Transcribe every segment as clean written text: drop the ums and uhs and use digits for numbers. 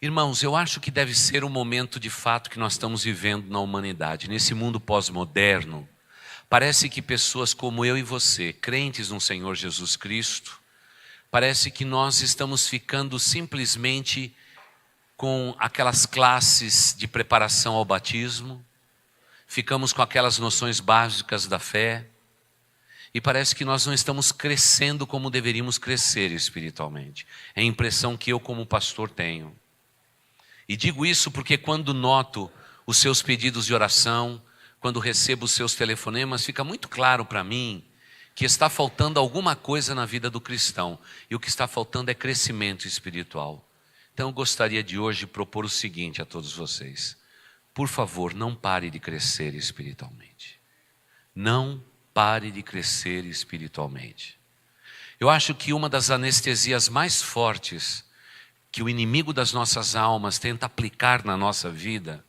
Irmãos, eu acho que deve ser o momento de fato que nós estamos vivendo na humanidade. Nesse mundo pós-moderno, parece que pessoas como eu e você, crentes no Senhor Jesus Cristo, parece que nós estamos ficando simplesmente com aquelas classes de preparação ao batismo, ficamos com aquelas noções básicas da fé, e parece que nós não estamos crescendo como deveríamos crescer espiritualmente. É a impressão que eu como pastor tenho. E digo isso porque quando noto os seus pedidos de oração, quando recebo os seus telefonemas, fica muito claro para mim que está faltando alguma coisa na vida do cristão. E o que está faltando é crescimento espiritual. Então eu gostaria de hoje propor o seguinte a todos vocês. Por favor, não pare de crescer espiritualmente. Não pare de crescer espiritualmente. Eu acho que uma das anestesias mais fortes que o inimigo das nossas almas tenta aplicar na nossa vida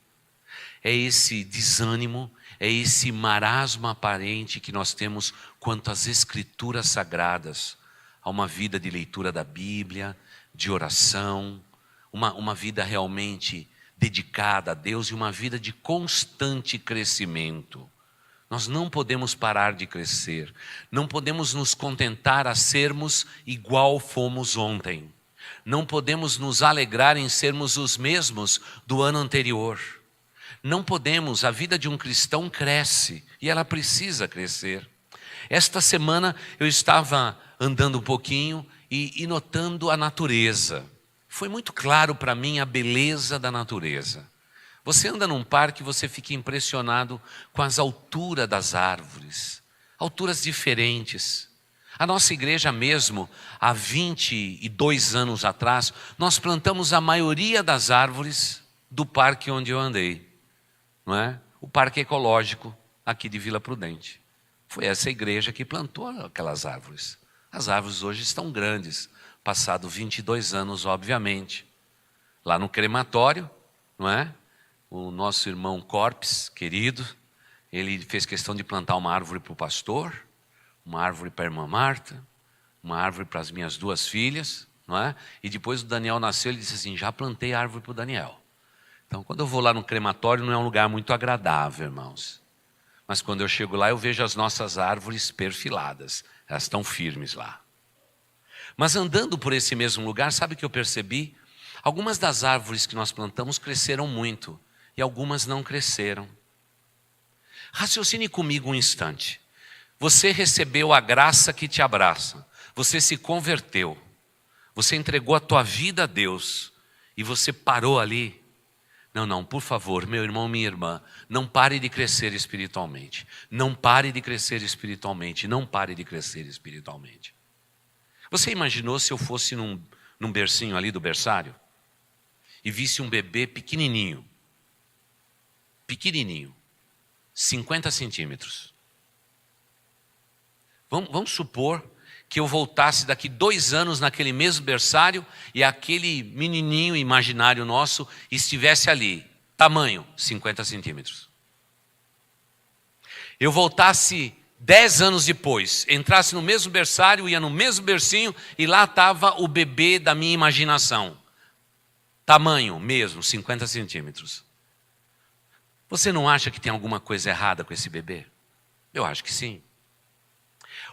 é esse desânimo, é esse marasmo aparente que nós temos quanto às escrituras sagradas, a uma vida de leitura da Bíblia, de oração, uma vida realmente dedicada a Deus e uma vida de constante crescimento. Nós não podemos parar de crescer, não podemos nos contentar a sermos igual fomos ontem. Não podemos nos alegrar em sermos os mesmos do ano anterior. Não podemos, a vida de um cristão cresce e ela precisa crescer. Esta semana eu estava andando um pouquinho e notando a natureza. Foi muito claro para mim a beleza da natureza. Você anda num parque e você fica impressionado com as alturas das árvores, alturas diferentes. A nossa igreja mesmo, há 22 anos atrás, nós plantamos a maioria das árvores do parque onde eu andei, não é? O parque ecológico aqui de Vila Prudente. Foi essa igreja que plantou aquelas árvores. As árvores hoje estão grandes, passado 22 anos, obviamente. Lá no crematório, não é? O nosso irmão Corpes, querido, ele fez questão de plantar uma árvore para o pastor, uma árvore para a irmã Marta, uma árvore para as minhas duas filhas, não é? E depois o Daniel nasceu, ele disse assim, já plantei árvore para o Daniel. Então quando eu vou lá no crematório não é um lugar muito agradável, irmãos. Mas quando eu chego lá eu vejo as nossas árvores perfiladas, elas estão firmes lá. Mas andando por esse mesmo lugar, sabe o que eu percebi? Algumas das árvores que nós plantamos cresceram muito e algumas não cresceram. Raciocine comigo um instante. Você recebeu a graça que te abraça, você se converteu, você entregou a tua vida a Deus e você parou ali. Não, por favor, meu irmão, minha irmã, não pare de crescer espiritualmente. Não pare de crescer espiritualmente, não pare de crescer espiritualmente. Você imaginou se eu fosse num bercinho ali do berçário e visse um bebê pequenininho, 50 centímetros. Vamos supor que eu voltasse daqui 2 anos naquele mesmo berçário e aquele menininho imaginário nosso estivesse ali, tamanho 50 centímetros. Eu voltasse 10 anos depois, entrasse no mesmo berçário, ia no mesmo bercinho e lá estava o bebê da minha imaginação. Tamanho mesmo, 50 centímetros. Você não acha que tem alguma coisa errada com esse bebê? Eu acho que sim.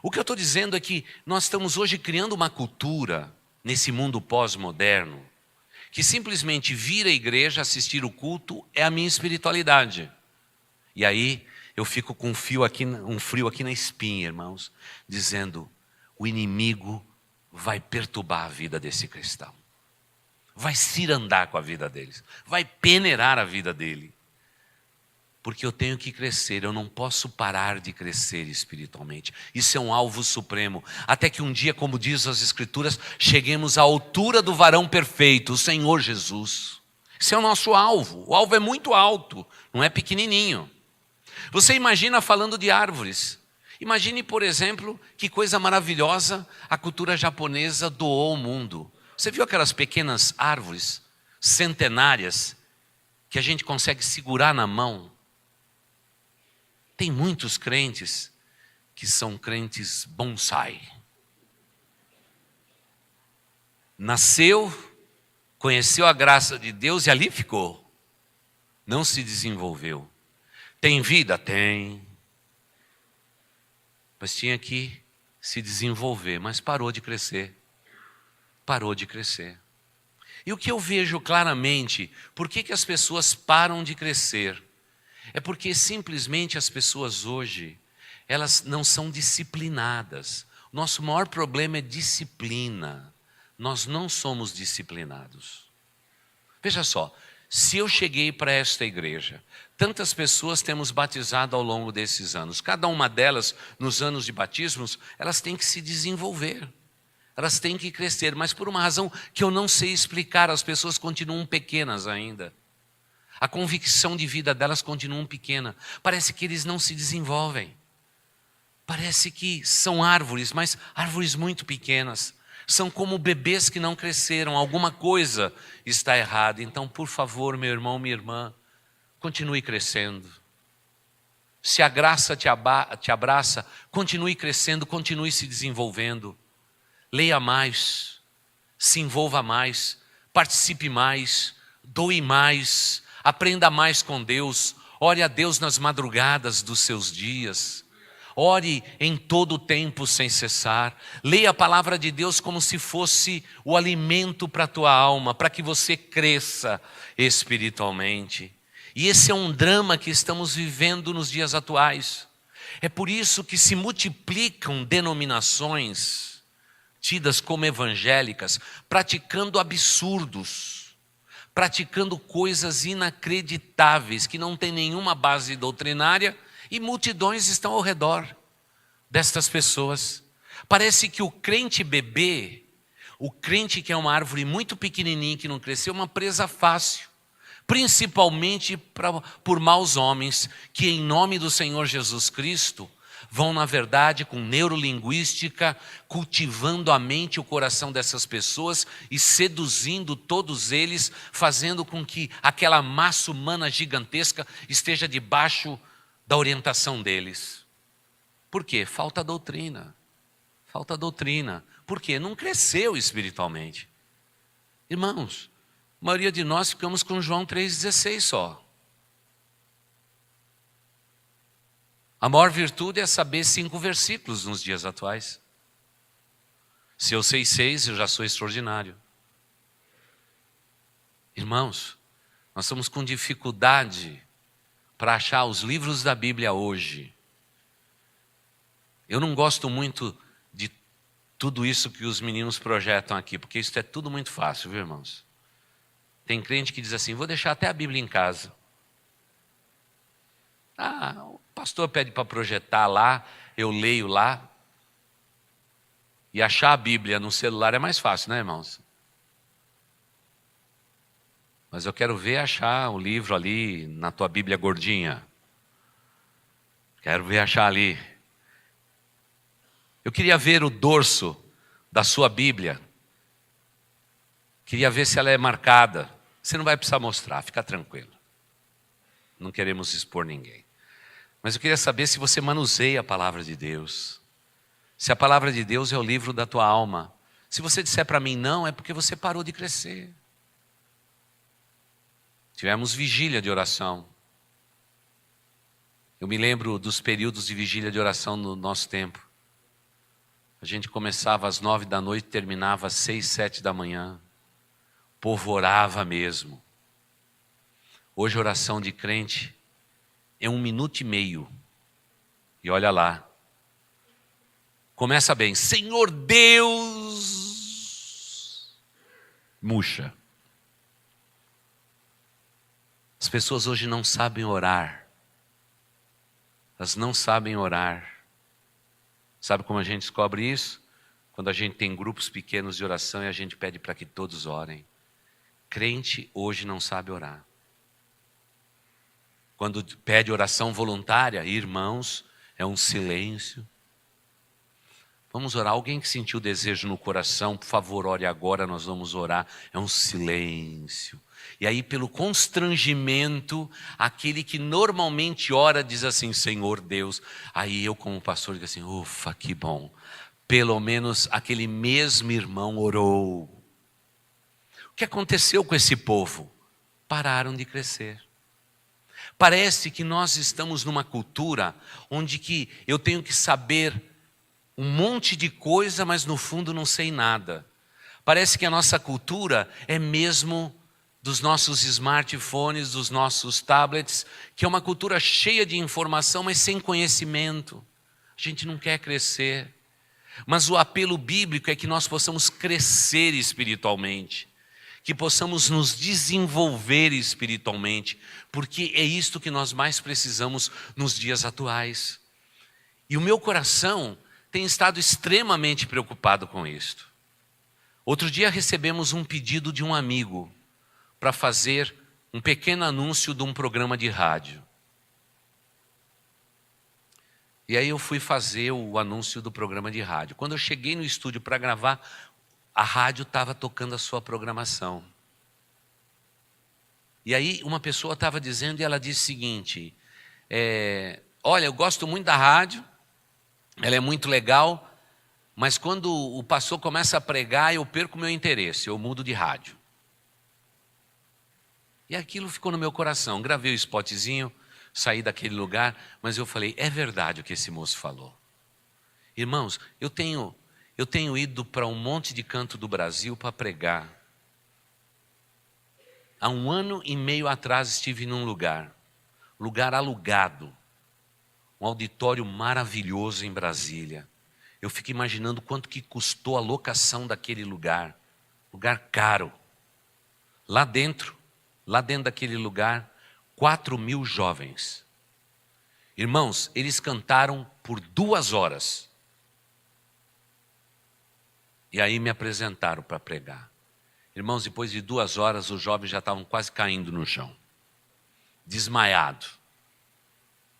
O que eu estou dizendo é que nós estamos hoje criando uma cultura nesse mundo pós-moderno que simplesmente vir à igreja, assistir o culto é a minha espiritualidade. E aí eu fico com um frio aqui na espinha, irmãos, dizendo, o inimigo vai perturbar a vida desse cristão. Vai cirandar com a vida deles, vai peneirar a vida dele. Porque eu tenho que crescer, eu não posso parar de crescer espiritualmente. Isso é um alvo supremo. Até que um dia, como diz as Escrituras, cheguemos à altura do varão perfeito, o Senhor Jesus. Esse é o nosso alvo. O alvo é muito alto, não é pequenininho. Você imagina falando de árvores. Imagine, por exemplo, que coisa maravilhosa a cultura japonesa doou ao mundo. Você viu aquelas pequenas árvores centenárias que a gente consegue segurar na mão? Tem muitos crentes que são crentes bonsai. Nasceu conheceu a graça de Deus e ali ficou. Não se desenvolveu. Tem vida? Tem. Mas tinha que se desenvolver, mas parou de crescer. Parou de crescer. E o que eu vejo claramente, por que as pessoas param de crescer? É porque simplesmente as pessoas hoje, elas não são disciplinadas. Nosso maior problema é disciplina. Nós não somos disciplinados. Veja só, se eu cheguei para esta igreja, tantas pessoas temos batizado ao longo desses anos. Cada uma delas, nos anos de batismos, elas têm que se desenvolver. Elas têm que crescer, mas por uma razão que eu não sei explicar, as pessoas continuam pequenas ainda. A convicção de vida delas continua pequena. Parece que eles não se desenvolvem. Parece que são árvores, mas árvores muito pequenas. São como bebês que não cresceram. Alguma coisa está errada. Então, por favor, meu irmão, minha irmã, continue crescendo. Se a graça te abraça, continue crescendo, continue se desenvolvendo. Leia mais, se envolva mais, participe mais, doe mais, aprenda mais com Deus, ore a Deus nas madrugadas dos seus dias, ore em todo o tempo sem cessar, leia a palavra de Deus como se fosse o alimento para a tua alma, para que você cresça espiritualmente. E esse é um drama que estamos vivendo nos dias atuais. É por isso que se multiplicam denominações tidas como evangélicas, praticando absurdos, praticando coisas inacreditáveis, que não têm nenhuma base doutrinária, e multidões estão ao redor destas pessoas. Parece que o crente bebê, o crente que é uma árvore muito pequenininha, que não cresceu, é uma presa fácil, principalmente por maus homens, que em nome do Senhor Jesus Cristo, vão, na verdade, com neurolinguística, cultivando a mente e o coração dessas pessoas e seduzindo todos eles, fazendo com que aquela massa humana gigantesca esteja debaixo da orientação deles. Por quê? Falta doutrina. Falta doutrina. Por quê? Não cresceu espiritualmente. Irmãos, a maioria de nós ficamos com João 3,16 só. A maior virtude é saber 5 versículos nos dias atuais. Se eu sei 6, eu já sou extraordinário. Irmãos, nós estamos com dificuldade para achar os livros da Bíblia hoje. Eu não gosto muito de tudo isso que os meninos projetam aqui, porque isso é tudo muito fácil, viu, irmãos? Tem crente que diz assim, vou deixar até a Bíblia em casa. O pastor pede para projetar lá, eu leio lá. E achar a Bíblia no celular é mais fácil, né, irmãos? Mas eu quero ver achar o livro ali na tua Bíblia gordinha. Quero ver achar ali. Eu queria ver o dorso da sua Bíblia. Queria ver se ela é marcada. Você não vai precisar mostrar, fica tranquilo. Não queremos expor ninguém. Mas eu queria saber se você manuseia a palavra de Deus. Se a palavra de Deus é o livro da tua alma. Se você disser para mim não, é porque você parou de crescer. Tivemos vigília de oração. Eu me lembro dos períodos de vigília de oração no nosso tempo. A gente começava às 9 da noite, terminava às 6, 7 da manhã. O povo orava mesmo. Hoje a oração de crente é 1 minuto e meio. E olha lá. Começa bem. Senhor Deus. Murcha. As pessoas hoje não sabem orar. Elas não sabem orar. Sabe como a gente descobre isso? Quando a gente tem grupos pequenos de oração e a gente pede para que todos orem. Crente hoje não sabe orar. Quando pede oração voluntária, irmãos, é um silêncio. Vamos orar. Alguém que sentiu desejo no coração, por favor, ore agora, nós vamos orar. É um silêncio. E aí, pelo constrangimento, aquele que normalmente ora diz assim, Senhor Deus. Aí eu, como pastor, digo assim, ufa, que bom. Pelo menos aquele mesmo irmão orou. O que aconteceu com esse povo? Pararam de crescer. Parece que nós estamos numa cultura onde que eu tenho que saber um monte de coisa, mas no fundo não sei nada. Parece que a nossa cultura é mesmo dos nossos smartphones, dos nossos tablets, que é uma cultura cheia de informação, mas sem conhecimento. A gente não quer crescer. Mas o apelo bíblico é que nós possamos crescer espiritualmente, que possamos nos desenvolver espiritualmente, porque é isto que nós mais precisamos nos dias atuais. E o meu coração tem estado extremamente preocupado com isto. Outro dia recebemos um pedido de um amigo para fazer um pequeno anúncio de um programa de rádio. E aí eu fui fazer o anúncio do programa de rádio. Quando eu cheguei no estúdio para gravar, a rádio estava tocando a sua programação. E aí uma pessoa estava dizendo, e ela disse o seguinte, olha, eu gosto muito da rádio, ela é muito legal, mas quando o pastor começa a pregar, eu perco meu interesse, eu mudo de rádio. E aquilo ficou no meu coração. Gravei o spotzinho, saí daquele lugar, mas eu falei, é verdade o que esse moço falou. Irmãos, eu tenho ido para um monte de canto do Brasil para pregar. Há 1 ano e meio atrás estive num lugar alugado, um auditório maravilhoso em Brasília. Eu fico imaginando quanto que custou a locação daquele lugar caro. Lá dentro daquele lugar, 4.000 jovens. Irmãos, eles cantaram por 2 horas. E aí me apresentaram para pregar. Irmãos, depois de 2 horas, os jovens já estavam quase caindo no chão. Desmaiado.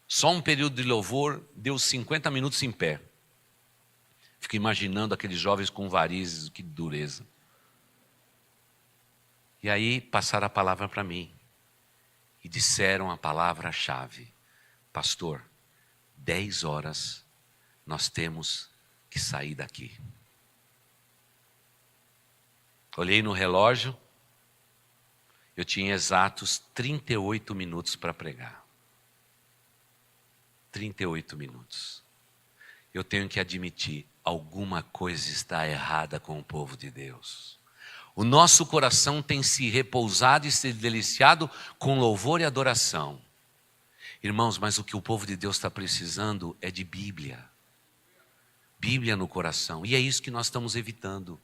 Só um período de louvor deu 50 minutos em pé. Fico imaginando aqueles jovens com varizes, que dureza. E aí passaram a palavra para mim. E disseram a palavra-chave. Pastor, 10 horas nós temos que sair daqui. Olhei no relógio, eu tinha exatos 38 minutos para pregar. 38 minutos. Eu tenho que admitir, alguma coisa está errada com o povo de Deus. O nosso coração tem se repousado e se deliciado com louvor e adoração. Irmãos, mas o que o povo de Deus está precisando é de Bíblia. Bíblia no coração. E é isso que nós estamos evitando.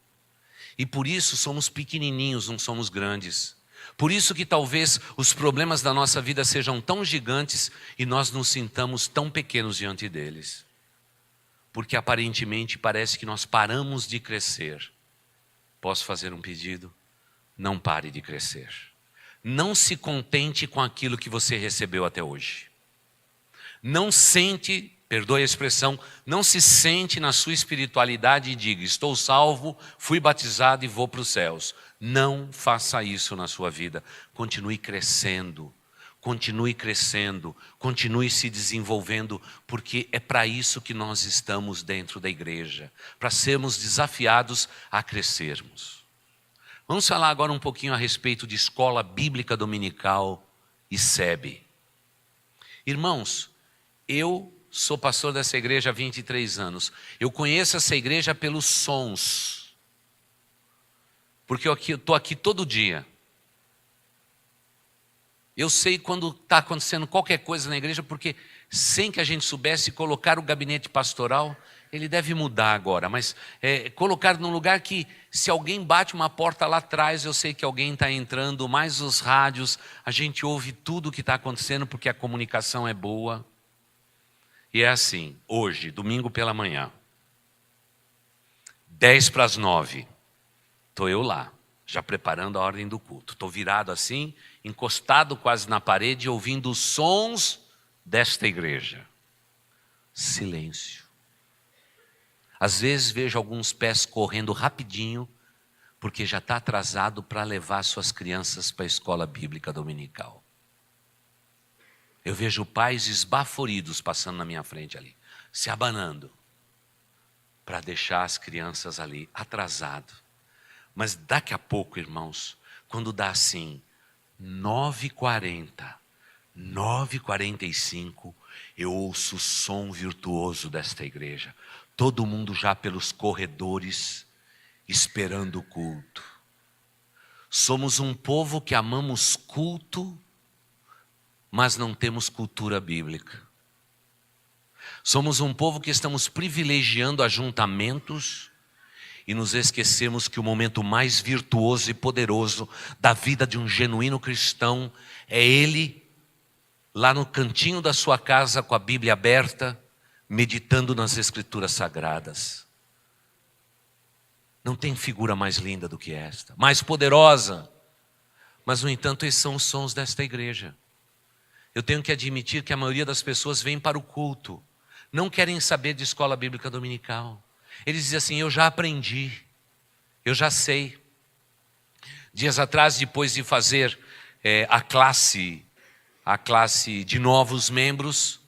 E por isso somos pequenininhos, não somos grandes. Por isso que talvez os problemas da nossa vida sejam tão gigantes e nós nos sintamos tão pequenos diante deles. Porque aparentemente parece que nós paramos de crescer. Posso fazer um pedido? Não pare de crescer. Não se contente com aquilo que você recebeu até hoje. Não sente, perdoe a expressão, não se sente na sua espiritualidade e diga, estou salvo, fui batizado e vou para os céus. Não faça isso na sua vida. Continue crescendo, continue se desenvolvendo, porque é para isso que nós estamos dentro da igreja, para sermos desafiados a crescermos. Vamos falar agora um pouquinho a respeito de escola bíblica dominical e SEB. Irmãos, eu sou pastor dessa igreja há 23 anos. Eu conheço essa igreja pelos sons. Porque eu estou aqui todo dia. Eu sei quando está acontecendo qualquer coisa na igreja, porque sem que a gente soubesse colocar o gabinete pastoral, ele deve mudar agora, mas colocar num lugar que se alguém bate uma porta lá atrás, eu sei que alguém está entrando, mais os rádios, a gente ouve tudo o que está acontecendo porque a comunicação é boa. E é assim, hoje, domingo pela manhã, 8:50, estou eu lá, já preparando a ordem do culto. Estou virado assim, encostado quase na parede, ouvindo os sons desta igreja. Silêncio. Às vezes vejo alguns pés correndo rapidinho, porque já está atrasado para levar suas crianças para a escola bíblica dominical. Eu vejo pais esbaforidos passando na minha frente ali, se abanando, para deixar as crianças ali, atrasado. Mas daqui a pouco, irmãos, quando dá assim, 9h40, 9h45, eu ouço o som virtuoso desta igreja. Todo mundo já pelos corredores, esperando o culto. Somos um povo que amamos culto, mas não temos cultura bíblica. Somos um povo que estamos privilegiando ajuntamentos e nos esquecemos que o momento mais virtuoso e poderoso da vida de um genuíno cristão é ele lá no cantinho da sua casa com a Bíblia aberta, meditando nas Escrituras Sagradas. Não tem figura mais linda do que esta, mais poderosa. Mas, no entanto, esses são os sons desta igreja. Eu tenho que admitir que a maioria das pessoas vem para o culto, não querem saber de escola bíblica dominical. Eles dizem assim, eu já aprendi, eu já sei. Dias atrás, depois de fazer a classe de novos membros,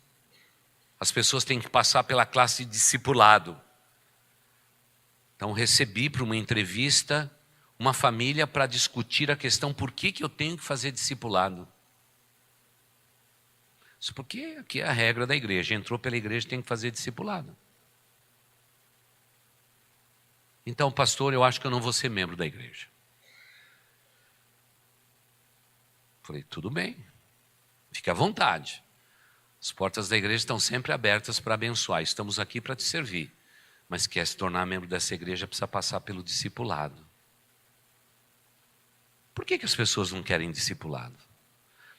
as pessoas têm que passar pela classe de discipulado. Então recebi para uma entrevista uma família para discutir a questão por que eu tenho que fazer discipulado. Isso porque aqui é a regra da igreja, entrou pela igreja tem que fazer discipulado. Então, pastor, eu acho que eu não vou ser membro da igreja. Falei, tudo bem, fique à vontade. As portas da igreja estão sempre abertas para abençoar, estamos aqui para te servir. Mas quer se tornar membro dessa igreja, precisa passar pelo discipulado. Por que as pessoas não querem discipulado?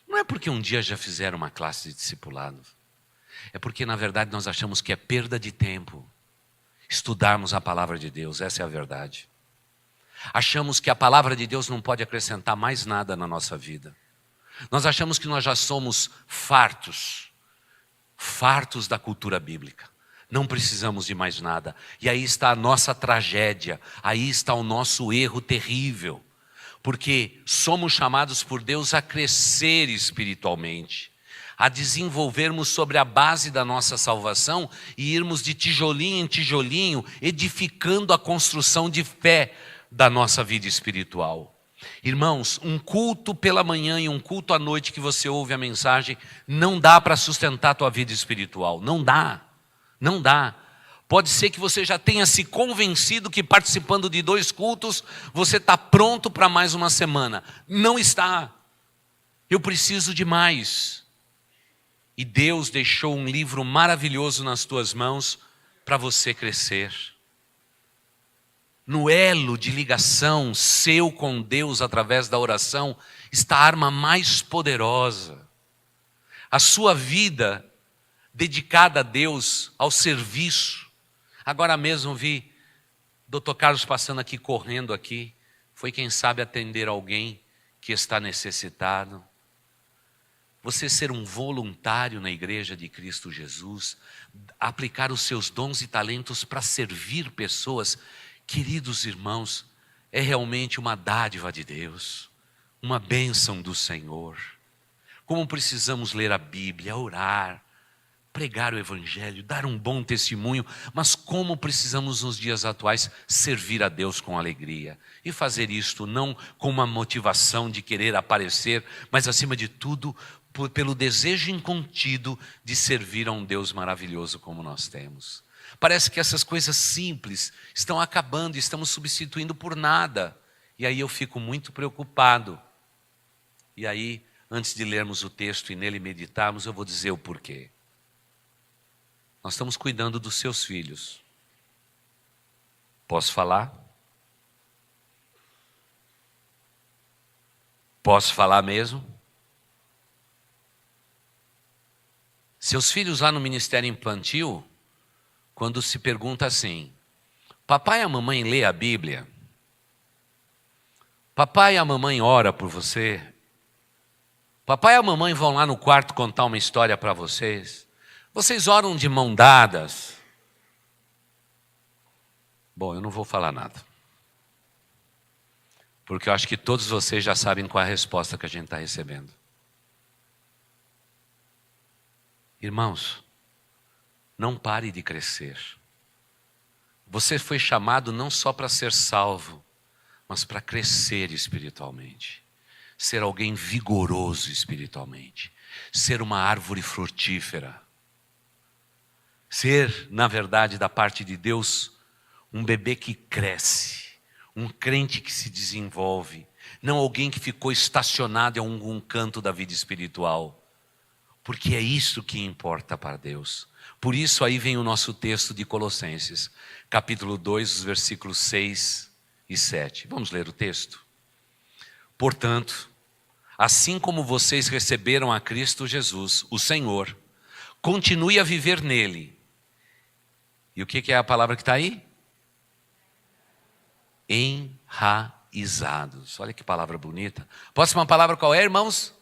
Não é porque um dia já fizeram uma classe de discipulado. É porque, na verdade, nós achamos que é perda de tempo estudarmos a palavra de Deus, essa é a verdade. Achamos que a palavra de Deus não pode acrescentar mais nada na nossa vida. Nós achamos que nós já somos fartos da cultura bíblica. Não precisamos de mais nada. E aí está a nossa tragédia, aí está o nosso erro terrível. Porque somos chamados por Deus a crescer espiritualmente, a desenvolvermos sobre a base da nossa salvação e irmos de tijolinho em tijolinho, edificando a construção de fé da nossa vida espiritual. Irmãos, um culto pela manhã e um culto à noite que você ouve a mensagem, não dá para sustentar a tua vida espiritual, não dá. Não dá. Pode ser que você já tenha se convencido que participando de 2 cultos, você está pronto para mais uma semana. Não está. Eu preciso de mais. E Deus deixou um livro maravilhoso nas tuas mãos para você crescer. No elo de ligação seu com Deus através da oração, está a arma mais poderosa. A sua vida dedicada a Deus, ao serviço. Agora mesmo vi Dr. Carlos passando aqui, correndo aqui. Foi quem sabe atender alguém que está necessitado. Você ser um voluntário na igreja de Cristo Jesus, aplicar os seus dons e talentos para servir pessoas. Queridos irmãos, é realmente uma dádiva de Deus, uma bênção do Senhor. Como precisamos ler a Bíblia, orar, pregar o Evangelho, dar um bom testemunho, mas como precisamos nos dias atuais servir a Deus com alegria. E fazer isto não com uma motivação de querer aparecer, mas acima de tudo, pelo desejo incontido de servir a um Deus maravilhoso como nós temos. Parece que essas coisas simples estão acabando, estamos substituindo por nada. E aí eu fico muito preocupado. E aí, antes de lermos o texto e nele meditarmos, eu vou dizer o porquê. Nós estamos cuidando dos seus filhos. Posso falar? Posso falar mesmo? Seus filhos lá no Ministério Infantil, quando se pergunta assim, papai e a mamãe lê a Bíblia? Papai e a mamãe ora por você? Papai e a mamãe vão lá no quarto contar uma história para vocês? Vocês oram de mão dadas? Bom, eu não vou falar nada. Porque eu acho que todos vocês já sabem qual é a resposta que a gente está recebendo. Irmãos, não pare de crescer. Você foi chamado não só para ser salvo, mas para crescer espiritualmente, ser alguém vigoroso espiritualmente, ser uma árvore frutífera, ser, na verdade, da parte de Deus, um bebê que cresce, um crente que se desenvolve, não alguém que ficou estacionado em algum canto da vida espiritual, porque é isso que importa para Deus. Por isso aí vem o nosso texto de Colossenses, capítulo 2, os versículos 6 e 7. Vamos ler o texto? Portanto, assim como vocês receberam a Cristo Jesus, o Senhor, continue a viver nele. E o que é a palavra que está aí? Enraizados. Olha que palavra bonita. Próxima palavra qual é, irmãos?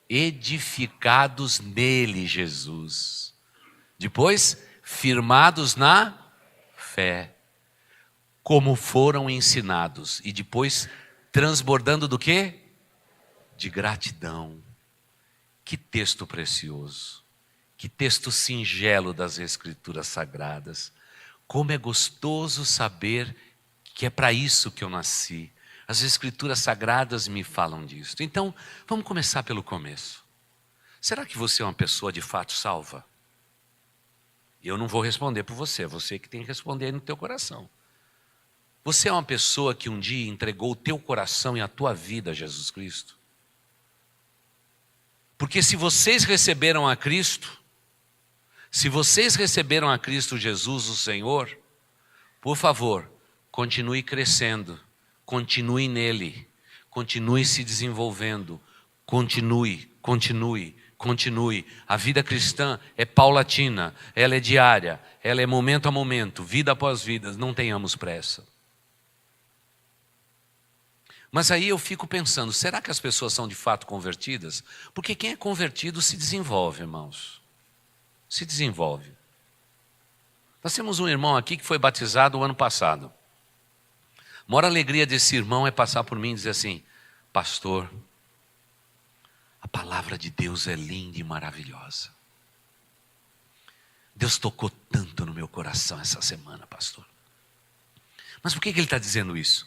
Edificados nele, Jesus. Depois, firmados na fé, como foram ensinados. E depois, transbordando do quê? De gratidão. Que texto precioso. Que texto singelo das Escrituras Sagradas. Como é gostoso saber que é para isso que eu nasci. As Escrituras Sagradas me falam disso. Então, vamos começar pelo começo. Será que você é uma pessoa de fato salva? Eu não vou responder por você, é você que tem que responder no teu coração. Você é uma pessoa que um dia entregou o teu coração e a tua vida a Jesus Cristo? Porque se vocês receberam a Cristo, se vocês receberam a Cristo Jesus, o Senhor, por favor, continue crescendo, continue nele, continue se desenvolvendo, continue. A vida cristã é paulatina, ela é diária, ela é momento a momento, vida após vida, não tenhamos pressa. Mas aí eu fico pensando, será que as pessoas são de fato convertidas? Porque quem é convertido se desenvolve, irmãos. Se desenvolve. Nós temos um irmão aqui que foi batizado o ano passado. A maior alegria desse irmão é passar por mim e dizer assim: pastor, a palavra de Deus é linda e maravilhosa. Deus tocou tanto no meu coração essa semana, pastor. Mas por que ele está dizendo isso?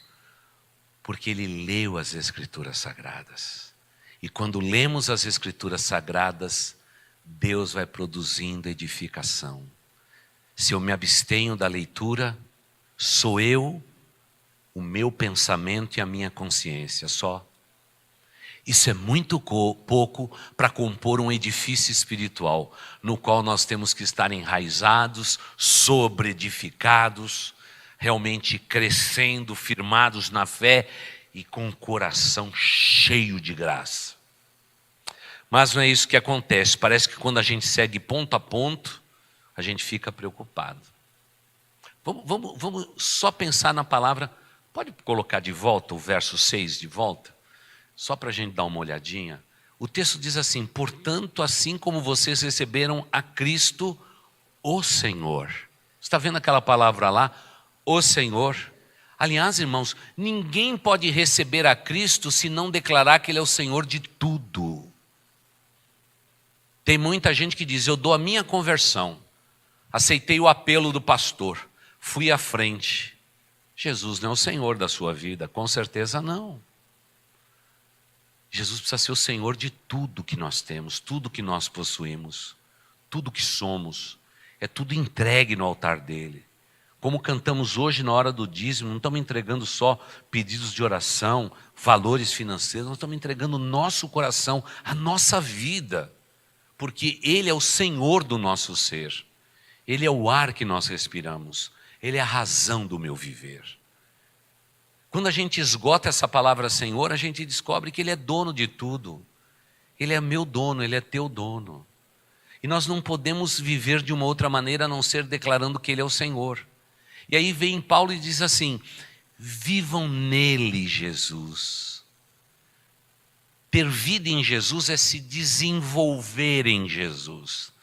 Porque ele leu as Escrituras Sagradas. E quando lemos as Escrituras Sagradas, Deus vai produzindo edificação. Se eu me abstenho da leitura, sou eu, o meu pensamento e a minha consciência só. Isso é muito pouco para compor um edifício espiritual, no qual nós temos que estar enraizados, sobre-edificados, realmente crescendo, firmados na fé e com o coração cheio de graça. Mas não é isso que acontece. Parece que quando a gente segue ponto a ponto, a gente fica preocupado. Vamos só pensar na palavra. Pode colocar de volta o verso 6 de volta? Só para a gente dar uma olhadinha. O texto diz assim: portanto, assim como vocês receberam a Cristo, o Senhor. Está vendo aquela palavra lá? O Senhor. Aliás, irmãos, ninguém pode receber a Cristo se não declarar que Ele é o Senhor de tudo. Tem muita gente que diz: eu dou a minha conversão, aceitei o apelo do pastor, fui à frente. Jesus não é o Senhor da sua vida, com certeza não. Jesus precisa ser o Senhor de tudo que nós temos, tudo que nós possuímos, tudo que somos, é tudo entregue no altar dele. Como cantamos hoje na hora do dízimo, não estamos entregando só pedidos de oração, valores financeiros, nós estamos entregando o nosso coração, a nossa vida, porque Ele é o Senhor do nosso ser, Ele é o ar que nós respiramos, Ele é a razão do meu viver. Quando a gente esgota essa palavra Senhor, a gente descobre que Ele é dono de tudo. Ele é meu dono, Ele é teu dono. E nós não podemos viver de uma outra maneira a não ser declarando que Ele é o Senhor. E aí vem Paulo e diz assim: vivam nele, Jesus. Ter vida em Jesus é se desenvolver em Jesus.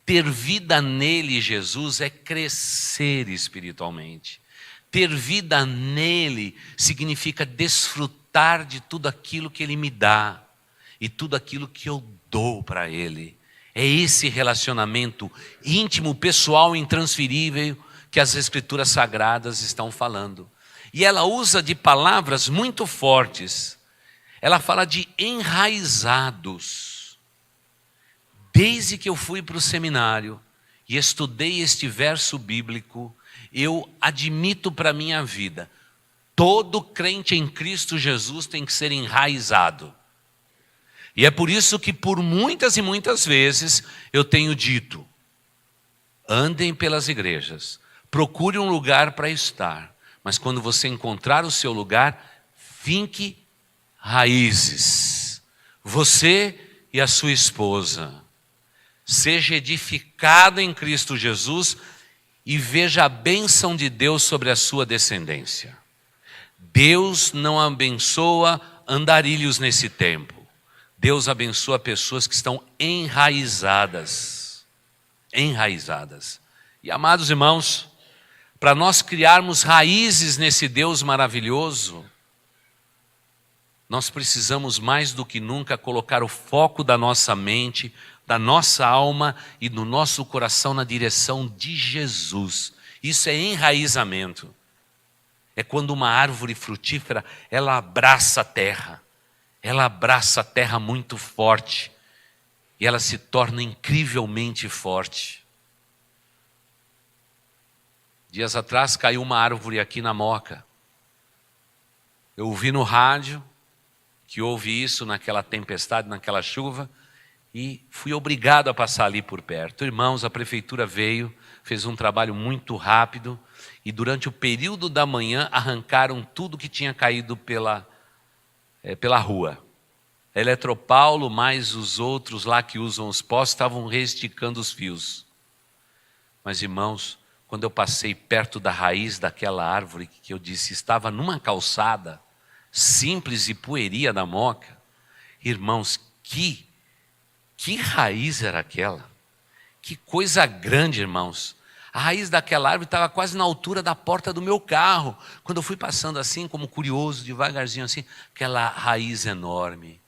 Ter vida nele, Jesus, é crescer espiritualmente. Ter vida nele significa desfrutar de tudo aquilo que ele me dá e tudo aquilo que eu dou para ele. É esse relacionamento íntimo, pessoal, intransferível que as Escrituras Sagradas estão falando. E ela usa de palavras muito fortes. Ela fala de enraizados. Desde que eu fui para o seminário e estudei este verso bíblico, eu admito para a minha vida, todo crente em Cristo Jesus tem que ser enraizado. E é por isso que por muitas e muitas vezes eu tenho dito, andem pelas igrejas, procure um lugar para estar, mas quando você encontrar o seu lugar, finque raízes. Você e a sua esposa. Seja edificado em Cristo Jesus e veja a bênção de Deus sobre a sua descendência. Deus não abençoa andarilhos nesse tempo. Deus abençoa pessoas que estão enraizadas. Enraizadas. E amados irmãos, para nós criarmos raízes nesse Deus maravilhoso, nós precisamos mais do que nunca colocar o foco da nossa mente, da nossa alma e do nosso coração na direção de Jesus. Isso é enraizamento. É quando uma árvore frutífera, ela abraça a terra. Ela abraça a terra muito forte. E ela se torna incrivelmente forte. Dias atrás caiu uma árvore aqui na Moca. Eu ouvi no rádio que houve isso naquela tempestade, naquela chuva, e fui obrigado a passar ali por perto. Irmãos, a prefeitura veio, fez um trabalho muito rápido, e durante o período da manhã arrancaram tudo que tinha caído pela rua. A Eletropaulo, mais os outros lá que usam os postes, estavam reesticando os fios. Mas irmãos, quando eu passei perto da raiz daquela árvore, que eu disse, estava numa calçada, simples e pueria da Moca, irmãos, que raiz era aquela? Que coisa grande, irmãos. A raiz daquela árvore estava quase na altura da porta do meu carro. Quando eu fui passando assim, como curioso, devagarzinho assim, aquela raiz enorme.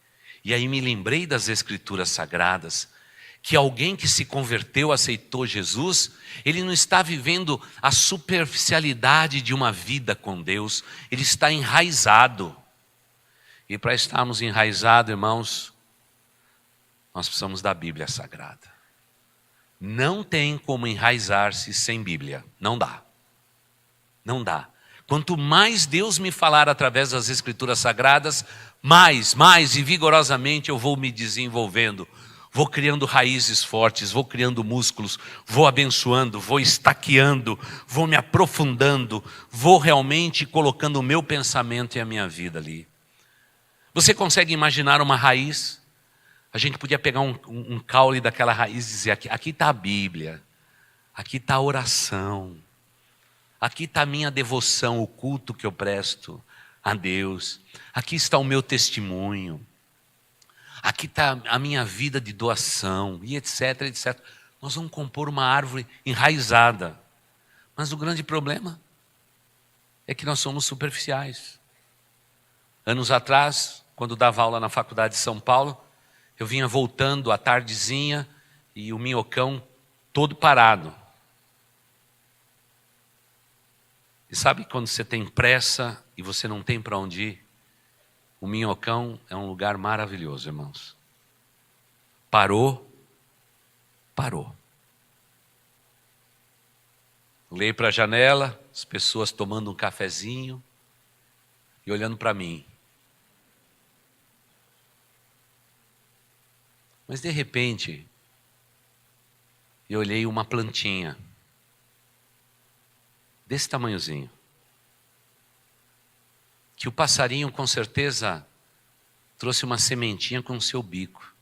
E aí me lembrei das Escrituras Sagradas, que alguém que se converteu, aceitou Jesus, ele não está vivendo a superficialidade de uma vida com Deus, ele está enraizado. E para estarmos enraizados, irmãos, nós precisamos da Bíblia Sagrada. Não tem como enraizar-se sem Bíblia. Não dá. Não dá. Quanto mais Deus me falar através das Escrituras Sagradas, mais e vigorosamente eu vou me desenvolvendo. Vou criando raízes fortes, vou criando músculos, vou abençoando, vou estaqueando, vou me aprofundando, vou realmente colocando o meu pensamento e a minha vida ali. Você consegue imaginar uma raiz? A gente podia pegar um caule daquela raiz e dizer, aqui está a Bíblia, aqui está a oração, aqui está a minha devoção, o culto que eu presto a Deus, aqui está o meu testemunho, aqui está a minha vida de doação, e etc, etc. Nós vamos compor uma árvore enraizada. Mas o grande problema é que nós somos superficiais. Anos atrás, quando dava aula na faculdade de São Paulo, eu vinha voltando à tardezinha e o minhocão todo parado. E sabe quando você tem pressa e você não tem para onde ir? O minhocão é um lugar maravilhoso, irmãos. Parou. Olhei para a janela, as pessoas tomando um cafezinho e olhando para mim. Mas de repente, eu olhei uma plantinha, desse tamanhozinho, que o passarinho com certeza trouxe uma sementinha com o seu bico.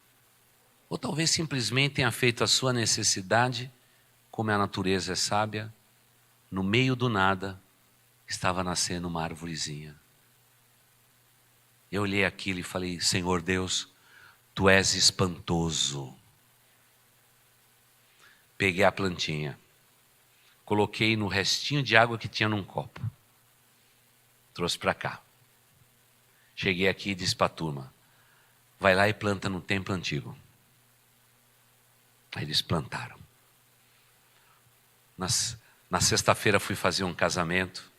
Ou talvez simplesmente tenha feito a sua necessidade, como a natureza é sábia, no meio do nada estava nascendo uma arvorezinha. Eu olhei aquilo e falei, Senhor Deus, Tu és espantoso. Peguei a plantinha, coloquei no restinho de água que tinha num copo, trouxe para cá. Cheguei aqui e disse para a turma, vai lá e planta no templo antigo. Aí eles plantaram. Na sexta-feira fui fazer um casamento.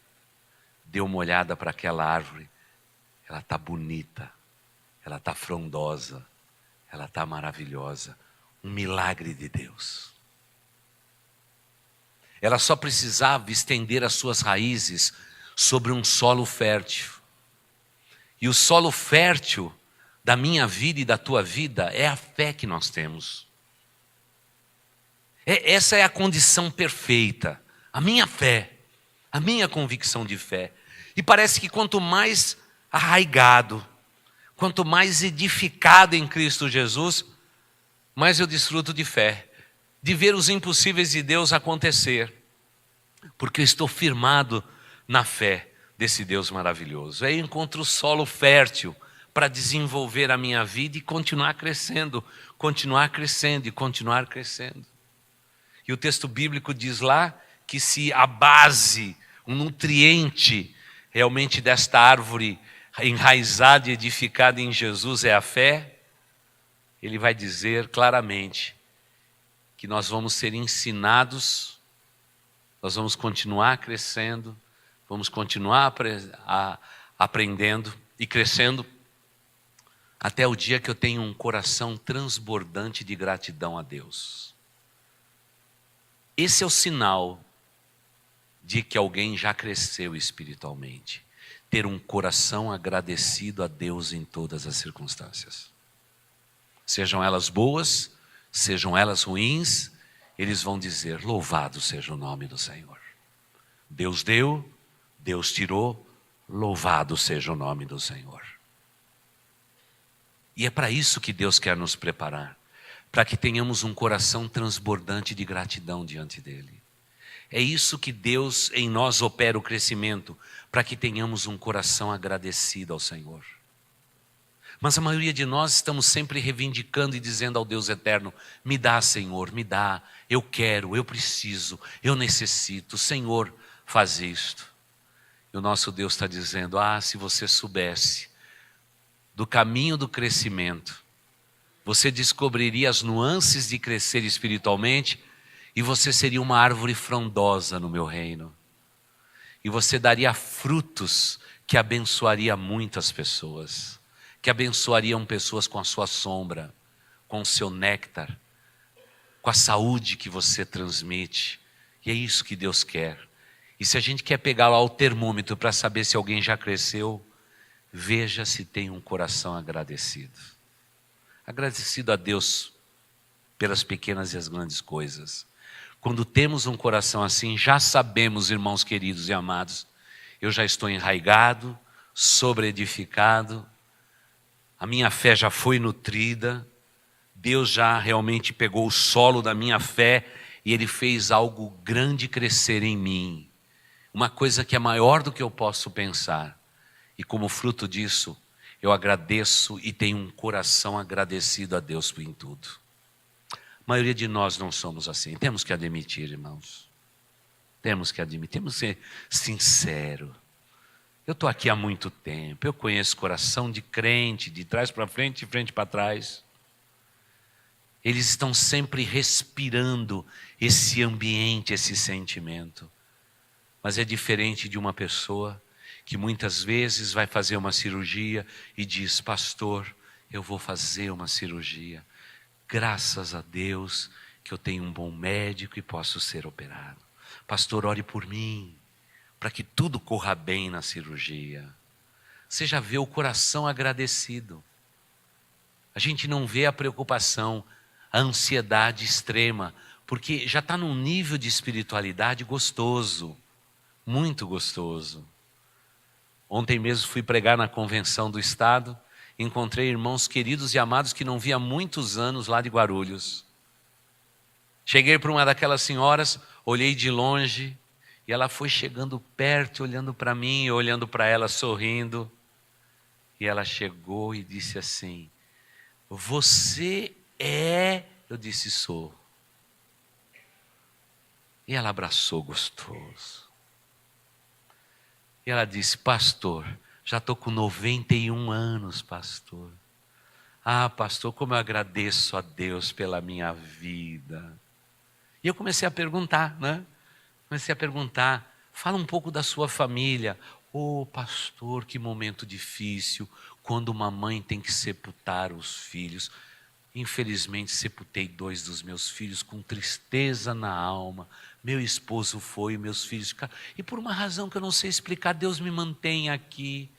dê uma olhada para aquela árvore. Ela está bonita, ela está frondosa, ela está maravilhosa. Um milagre de Deus. Ela só precisava estender as suas raízes sobre um solo fértil. E o solo fértil da minha vida e da tua vida é a fé que nós temos. Essa é a condição perfeita. A minha fé, a minha convicção de fé. E parece que quanto mais arraigado, quanto mais edificado em Cristo Jesus, mais eu desfruto de fé, de ver os impossíveis de Deus acontecer, porque eu estou firmado na fé desse Deus maravilhoso. Aí eu encontro o solo fértil para desenvolver a minha vida e continuar crescendo e continuar crescendo. E o texto bíblico diz lá que se a base, um nutriente realmente desta árvore enraizada e edificada em Jesus é a fé, ele vai dizer claramente que nós vamos ser ensinados, nós vamos continuar crescendo, vamos continuar aprendendo e crescendo até o dia que eu tenho um coração transbordante de gratidão a Deus. Esse é o sinal de que alguém já cresceu espiritualmente. Ter um coração agradecido a Deus em todas as circunstâncias. Sejam elas boas, sejam elas ruins, eles vão dizer: louvado seja o nome do Senhor. Deus deu, Deus tirou, louvado seja o nome do Senhor. E é para isso que Deus quer nos preparar, para que tenhamos um coração transbordante de gratidão diante dEle. É isso que Deus em nós opera o crescimento, para que tenhamos um coração agradecido ao Senhor. Mas a maioria de nós estamos sempre reivindicando e dizendo ao Deus eterno: me dá, Senhor, me dá, eu quero, eu preciso, eu necessito, Senhor, faz isto. E o nosso Deus está dizendo: se você soubesse do caminho do crescimento, você descobriria as nuances de crescer espiritualmente e você seria uma árvore frondosa no meu reino. E você daria frutos que abençoaria muitas pessoas, que abençoariam pessoas com a sua sombra, com o seu néctar, com a saúde que você transmite. E é isso que Deus quer. E se a gente quer pegar lá o termômetro para saber se alguém já cresceu, veja se tem um coração agradecido. Agradecido a Deus pelas pequenas e as grandes coisas. Quando temos um coração assim, já sabemos, irmãos queridos e amados, eu já estou enraigado, sobreedificado, a minha fé já foi nutrida, Deus já realmente pegou o solo da minha fé e Ele fez algo grande crescer em mim. Uma coisa que é maior do que eu posso pensar. E como fruto disso, eu agradeço e tenho um coração agradecido a Deus em tudo. A maioria de nós não somos assim. Temos que admitir, irmãos. Temos que admitir, temos que ser sinceros. Eu estou aqui há muito tempo, eu conheço coração de crente, de trás para frente, de frente para trás. Eles estão sempre respirando esse ambiente, esse sentimento. Mas é diferente de uma pessoa que muitas vezes vai fazer uma cirurgia e diz: pastor, eu vou fazer uma cirurgia. Graças a Deus que eu tenho um bom médico e posso ser operado. Pastor, ore por mim, para que tudo corra bem na cirurgia. Você já vê o coração agradecido. A gente não vê a preocupação, a ansiedade extrema, porque já está num nível de espiritualidade gostoso, muito gostoso. Ontem mesmo fui pregar na convenção do Estado, encontrei irmãos queridos e amados que não via há muitos anos lá de Guarulhos. Cheguei para uma daquelas senhoras, olhei de longe, e ela foi chegando perto, olhando para mim, olhando para ela, sorrindo. E ela chegou e disse assim: você é? Eu disse: sou. E ela abraçou gostoso. E ela disse: pastor, já estou com 91 anos, pastor. Pastor, como eu agradeço a Deus pela minha vida. E eu comecei a perguntar, Comecei a perguntar: fala um pouco da sua família. Ô pastor, que momento difícil, quando uma mãe tem que sepultar os filhos. Infelizmente, sepultei 2 dos meus filhos com tristeza na alma. Meu esposo foi, meus filhos ficaram. E por uma razão que eu não sei explicar, Deus me mantém aqui.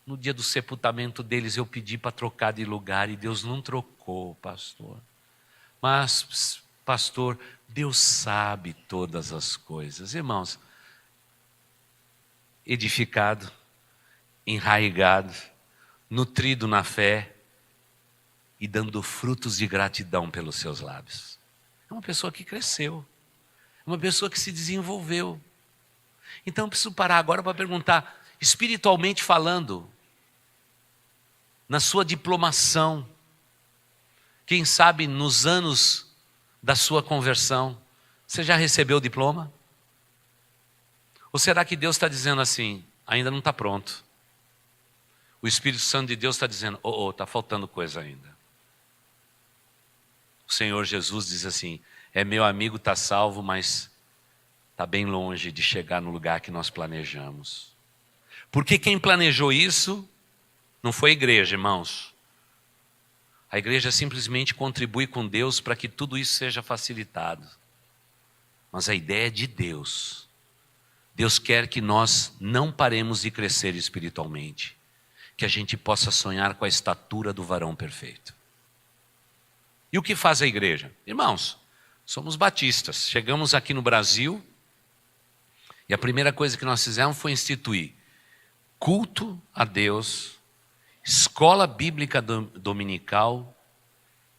No dia do sepultamento deles, eu pedi para trocar de lugar e Deus não trocou, pastor. Mas, pastor, Deus sabe todas as coisas. Irmãos, edificado, enraigado, nutrido na fé e dando frutos de gratidão pelos seus lábios. É uma pessoa que cresceu, é uma pessoa que se desenvolveu. Então eu preciso parar agora para perguntar, espiritualmente falando, na sua diplomação, quem sabe nos anos da sua conversão, você já recebeu o diploma? Ou será que Deus está dizendo assim, ainda não está pronto? O Espírito Santo de Deus está dizendo, está faltando coisa ainda. O Senhor Jesus diz assim, meu amigo está salvo, mas está bem longe de chegar no lugar que nós planejamos. Porque quem planejou isso não foi a igreja, irmãos. A igreja simplesmente contribui com Deus para que tudo isso seja facilitado. Mas a ideia é de Deus. Deus quer que nós não paremos de crescer espiritualmente. Que a gente possa sonhar com a estatura do varão perfeito. E o que faz a igreja? Irmãos, somos batistas. Chegamos aqui no Brasil e a primeira coisa que nós fizemos foi instituir culto a Deus, escola bíblica dominical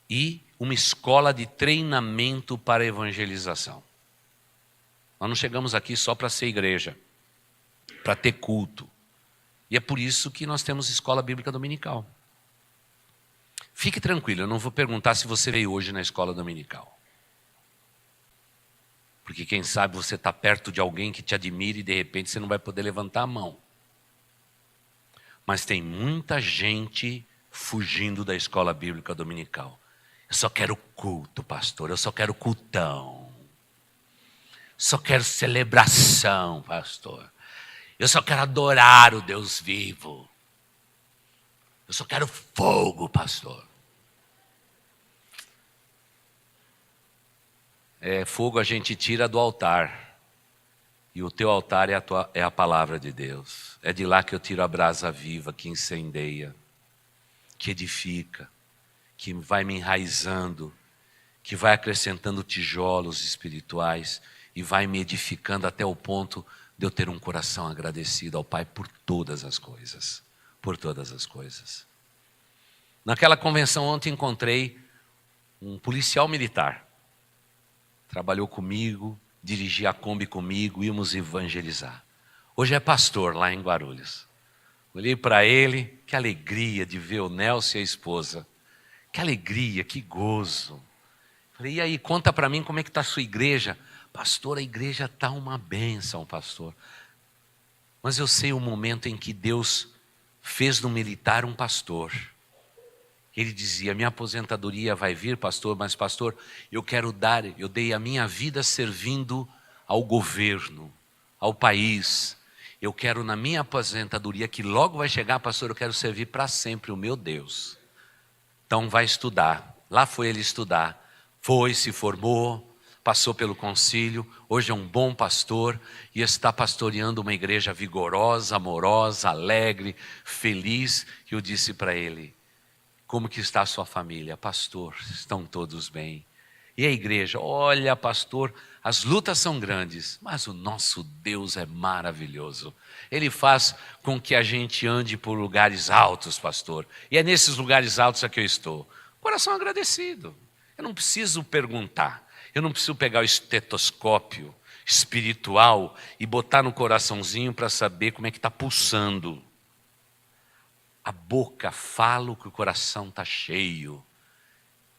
e uma escola de treinamento para evangelização. Nós não chegamos aqui só para ser igreja, para ter culto. E é por isso que nós temos escola bíblica dominical. Fique tranquilo, eu não vou perguntar se você veio hoje na escola dominical. Porque quem sabe você está perto de alguém que te admira e de repente você não vai poder levantar a mão. Mas tem muita gente fugindo da escola bíblica dominical. Eu só quero culto, pastor, eu só quero cultão. Só quero celebração, pastor. Eu só quero adorar o Deus vivo. Eu só quero fogo, pastor. Fogo a gente tira do altar. E o teu altar é a palavra de Deus. É de lá que eu tiro a brasa viva, que incendeia, que edifica, que vai me enraizando, que vai acrescentando tijolos espirituais e vai me edificando até o ponto de eu ter um coração agradecido ao Pai por todas as coisas. Por todas as coisas. Naquela convenção ontem encontrei um policial militar. Trabalhou comigo, dirigia a Kombi comigo, íamos evangelizar. Hoje é pastor lá em Guarulhos. Olhei para ele, que alegria de ver o Nelson e a esposa. Que alegria, que gozo. Falei, e aí, conta para mim como é que está a sua igreja. Pastor, a igreja está uma bênção, pastor. Mas eu sei o momento em que Deus fez do militar um pastor. Ele dizia, minha aposentadoria vai vir, pastor, mas pastor, eu dei a minha vida servindo ao governo, ao país. Eu quero na minha aposentadoria, que logo vai chegar, pastor, eu quero servir para sempre o meu Deus. Então vai estudar. Lá foi ele estudar. Foi, se formou, passou pelo concílio, hoje é um bom pastor e está pastoreando uma igreja vigorosa, amorosa, alegre, feliz. E eu disse para ele, como que está a sua família? Pastor, estão todos bem. E a igreja? Olha, pastor, as lutas são grandes, mas o nosso Deus é maravilhoso. Ele faz com que a gente ande por lugares altos, pastor. E é nesses lugares altos que eu estou. Coração agradecido. Eu não preciso perguntar. Eu não preciso pegar o estetoscópio espiritual e botar no coraçãozinho para saber como é que está pulsando. A boca fala o que o coração está cheio.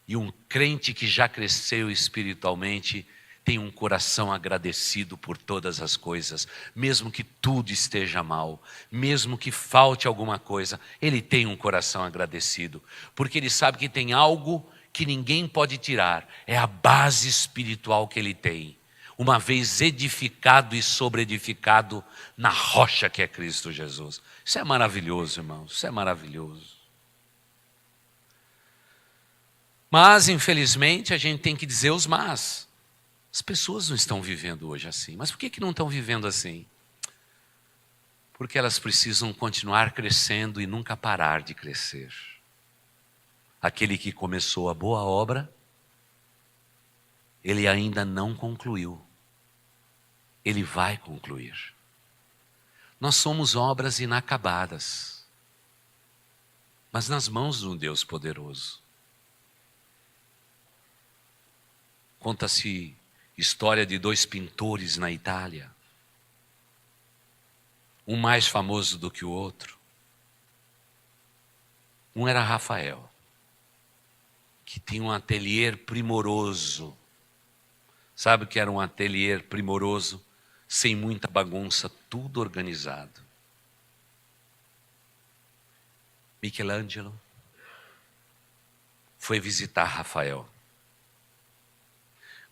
E um crente que já cresceu espiritualmente tem um coração agradecido por todas as coisas. Mesmo que tudo esteja mal, mesmo que falte alguma coisa, ele tem um coração agradecido. Porque ele sabe que tem algo que ninguém pode tirar. É a base espiritual que ele tem. uma vez edificado e sobreedificado na rocha que é Cristo Jesus. Isso é maravilhoso, irmãos, isso é maravilhoso. Mas, infelizmente, a gente tem que dizer os mas. As pessoas não estão vivendo hoje assim. Mas por que não estão vivendo assim? Porque elas precisam continuar crescendo e nunca parar de crescer. Aquele que começou a boa obra, ele ainda não concluiu. Ele vai concluir. Nós somos obras inacabadas, mas nas mãos de um Deus poderoso. Conta-se história de 2 pintores na Itália, um mais famoso do que o outro. Um era Rafael, que tinha um ateliê primoroso. Sabe o que era um ateliê primoroso? Sem muita bagunça, tudo organizado. Michelangelo foi visitar Rafael.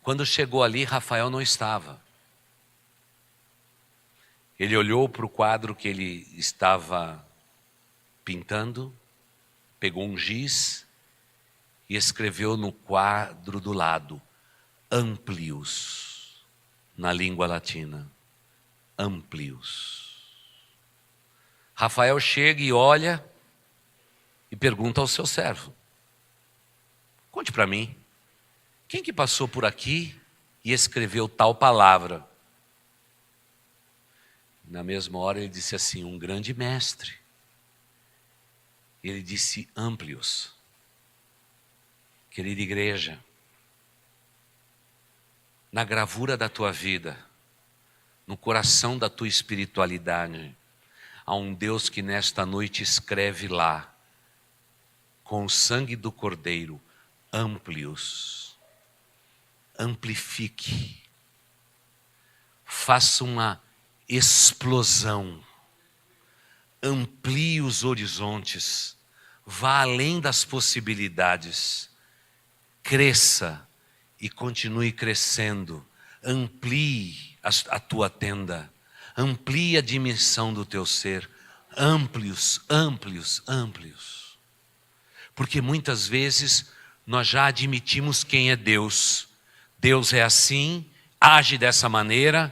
Quando chegou ali, Rafael não estava. Ele olhou para o quadro que ele estava pintando, pegou um giz e escreveu no quadro do lado, Amplius, na língua latina, Amplius. Rafael chega e olha e pergunta ao seu servo, conte para mim, quem que passou por aqui e escreveu tal palavra? Na mesma hora ele disse assim, um grande mestre. Ele disse Amplius. Querida igreja, na gravura da tua vida, no coração da tua espiritualidade, há um Deus que nesta noite escreve lá, com o sangue do Cordeiro, Amplius. Amplifique. Faça uma explosão. Amplie os horizontes. Vá além das possibilidades. Cresça e continue crescendo. Amplie a tua tenda. Amplie a dimensão do teu ser. Amplios, amplios, amplios. Porque muitas vezes nós já admitimos quem é Deus. Deus é assim, age dessa maneira,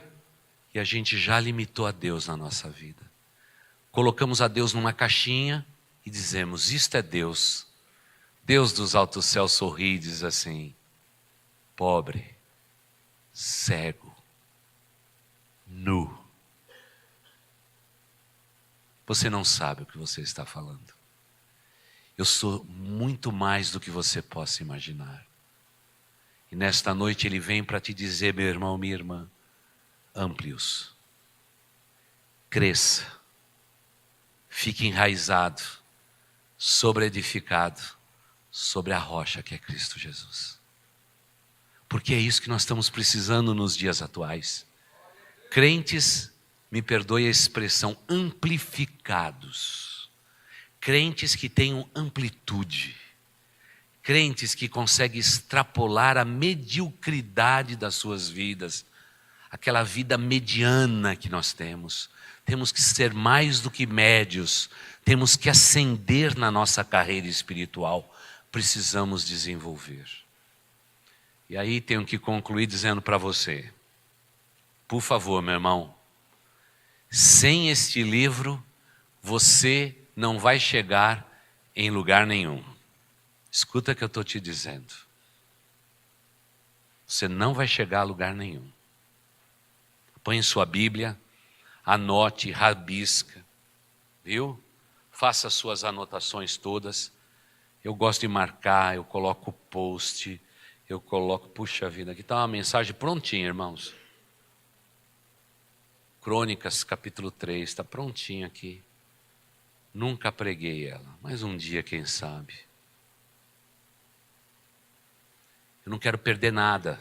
e a gente já limitou a Deus na nossa vida. Colocamos a Deus numa caixinha e dizemos, isto é Deus. Deus dos altos céus sorri e diz assim, pobre, cego, nu. Você não sabe o que você está falando. Eu sou muito mais do que você possa imaginar. E nesta noite ele vem para te dizer, meu irmão, minha irmã, Amplius, cresça, fique enraizado, sobreedificado, sobre a rocha que é Cristo Jesus. Porque é isso que nós estamos precisando nos dias atuais. Crentes, me perdoe a expressão, amplificados. Crentes que tenham amplitude. Crentes que conseguem extrapolar a mediocridade das suas vidas. Aquela vida mediana que nós temos. Temos que ser mais do que médios. Temos que ascender na nossa carreira espiritual. Precisamos desenvolver. E aí tenho que concluir dizendo para você. Por favor, meu irmão. Sem este livro, você não vai chegar em lugar nenhum. Escuta o que eu estou te dizendo. Você não vai chegar a lugar nenhum. Põe em sua Bíblia, anote, rabisca, viu? Faça suas anotações todas. Eu gosto de marcar, eu coloco post, eu coloco, puxa vida, aqui está uma mensagem prontinha, irmãos. Crônicas, capítulo 3, está prontinha aqui. Nunca preguei ela, mas um dia, quem sabe. Eu não quero perder nada.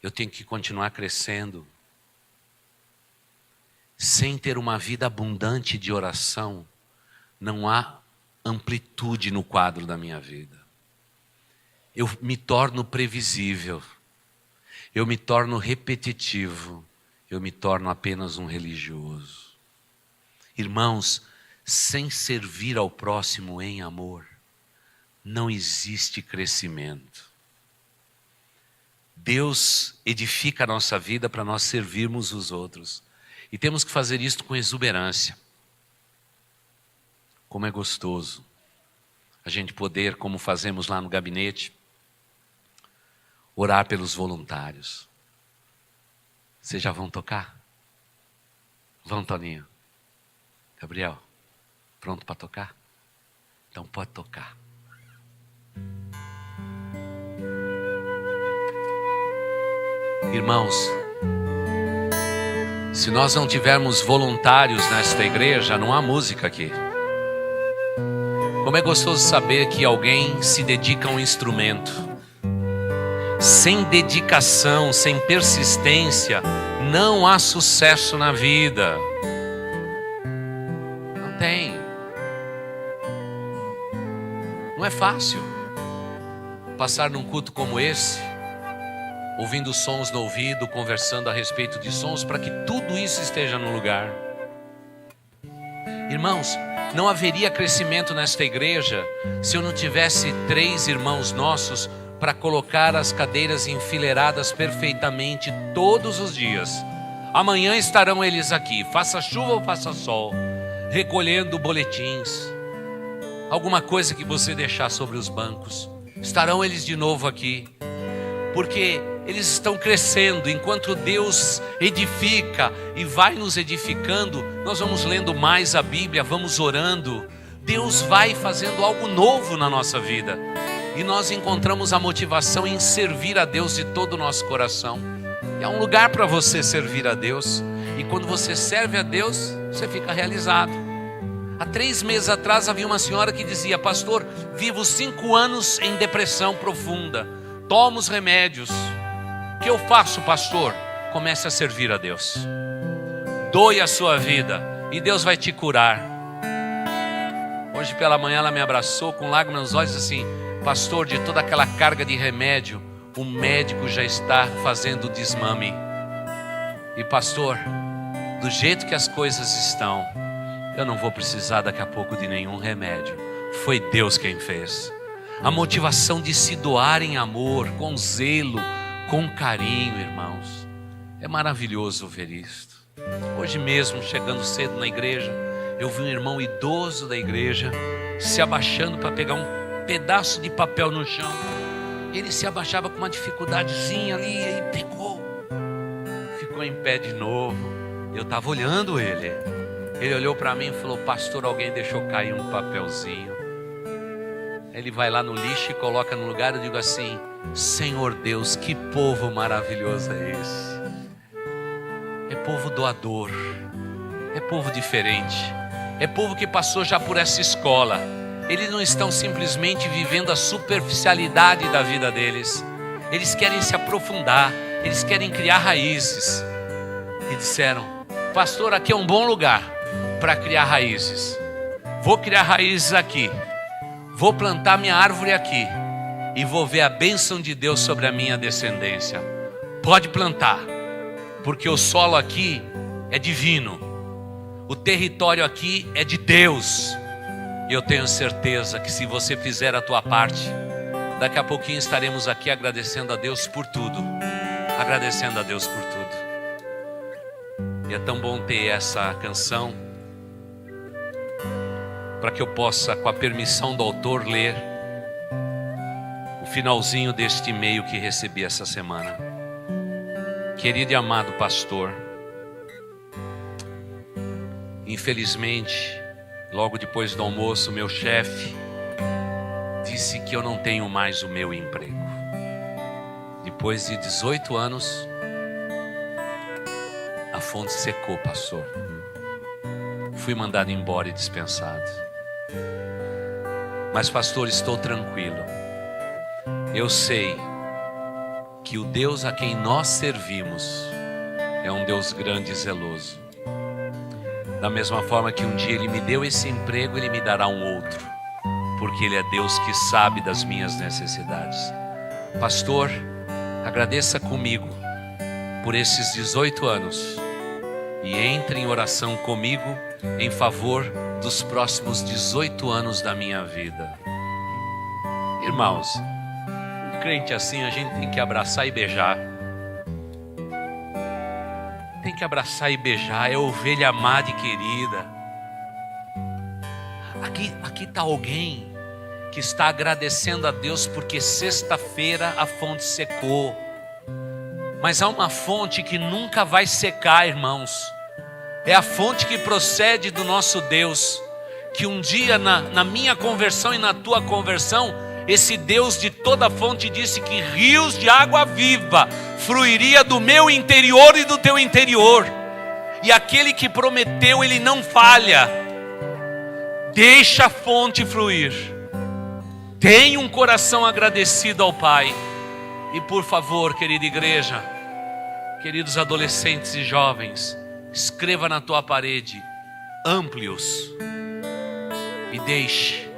Eu tenho que continuar crescendo. Sem ter uma vida abundante de oração, não há amplitude no quadro da minha vida. Eu me torno previsível. eu me torno repetitivo, eu me torno apenas um religioso. Irmãos, sem servir ao próximo em amor, não existe crescimento. Deus edifica a nossa vida para nós servirmos os outros. E temos que fazer isso com exuberância. Como é gostoso a gente poder, como fazemos lá no gabinete, orar pelos voluntários. Vocês já vão tocar? Vão, Toninho? Gabriel, pronto para tocar? Então pode tocar. Irmãos, se nós não tivermos voluntários nesta igreja, não há música aqui. Como é gostoso saber que alguém se dedica a um instrumento. Sem dedicação, sem persistência, não há sucesso na vida. Não tem. Não é fácil passar num culto como esse, ouvindo sons no ouvido, conversando a respeito de sons, para que tudo isso esteja no lugar. Irmãos, não haveria crescimento nesta igreja se eu não tivesse 3 irmãos nossos para colocar as cadeiras enfileiradas perfeitamente todos os dias. Amanhã estarão eles aqui, faça chuva ou faça sol, recolhendo boletins, alguma coisa que você deixar sobre os bancos. Estarão eles de novo aqui, porque eles estão crescendo. Enquanto Deus edifica e vai nos edificando, nós vamos lendo mais a Bíblia, vamos orando. Deus vai fazendo algo novo na nossa vida. E nós encontramos a motivação em servir a Deus de todo o nosso coração. E é um lugar para você servir a Deus. E quando você serve a Deus, você fica realizado. Há 3 meses atrás havia uma senhora que dizia: pastor, vivo 5 anos em depressão profunda. Tomo os remédios. O que eu faço, pastor? Comece a servir a Deus. Doe a sua vida e Deus vai te curar. Hoje pela manhã ela me abraçou com lágrimas nos olhos assim: pastor, de toda aquela carga de remédio, o médico já está fazendo desmame. E pastor, do jeito que as coisas estão, eu não vou precisar daqui a pouco de nenhum remédio. Foi Deus quem fez. A motivação de se doar em amor, com zelo, com carinho, irmãos. É maravilhoso ver isto. Hoje mesmo, chegando cedo na igreja, eu vi um irmão idoso da igreja se abaixando para pegar um pedaço de papel no chão. Ele se abaixava com uma dificuldadezinha ali, e pegou. Ficou em pé de novo. Eu estava olhando ele. Ele olhou para mim e falou: pastor, alguém deixou cair um papelzinho. Ele vai lá no lixo e coloca no lugar. Eu digo assim: Senhor Deus, que povo maravilhoso é esse. É povo doador, é povo diferente, é povo que passou já por essa escola. Eles não estão simplesmente vivendo a superficialidade da vida deles. Eles querem se aprofundar, eles querem criar raízes. E disseram: pastor, aqui é um bom lugar para criar raízes. Vou criar raízes aqui. Vou plantar minha árvore aqui e vou ver a bênção de Deus sobre a minha descendência. Pode plantar, porque o solo aqui é divino. O território aqui é de Deus. E eu tenho certeza que se você fizer a tua parte, daqui a pouquinho estaremos aqui agradecendo a Deus por tudo. Agradecendo a Deus por tudo. E é tão bom ter essa canção, para que eu possa, com a permissão do autor, ler o finalzinho deste e-mail que recebi essa semana. Querido e amado pastor, infelizmente, logo depois do almoço, meu chefe disse que eu não tenho mais o meu emprego. Depois de 18 anos, a fonte secou, pastor. Fui mandado embora e dispensado. Mas pastor, estou tranquilo. Eu sei que o Deus a quem nós servimos é um Deus grande e zeloso. Da mesma forma que um dia Ele me deu esse emprego, Ele me dará um outro, porque Ele é Deus que sabe das minhas necessidades. Pastor, agradeça comigo por esses 18 anos e entre em oração comigo em favor dos próximos 18 anos da minha vida. Irmãos, um crente assim a gente tem que abraçar e beijar. Tem que abraçar e beijar, é ovelha amada e querida. Aqui está alguém que está agradecendo a Deus porque sexta-feira a fonte secou. Mas há uma fonte que nunca vai secar, irmãos. É a fonte que procede do nosso Deus. Que um dia na minha conversão e na tua conversão, esse Deus de toda fonte disse que rios de água viva fluiria do meu interior e do teu interior. E aquele que prometeu, ele não falha. Deixa a fonte fluir. Tenha um coração agradecido ao Pai. E por favor, querida igreja, queridos adolescentes e jovens, escreva na tua parede, Amplius, e deixe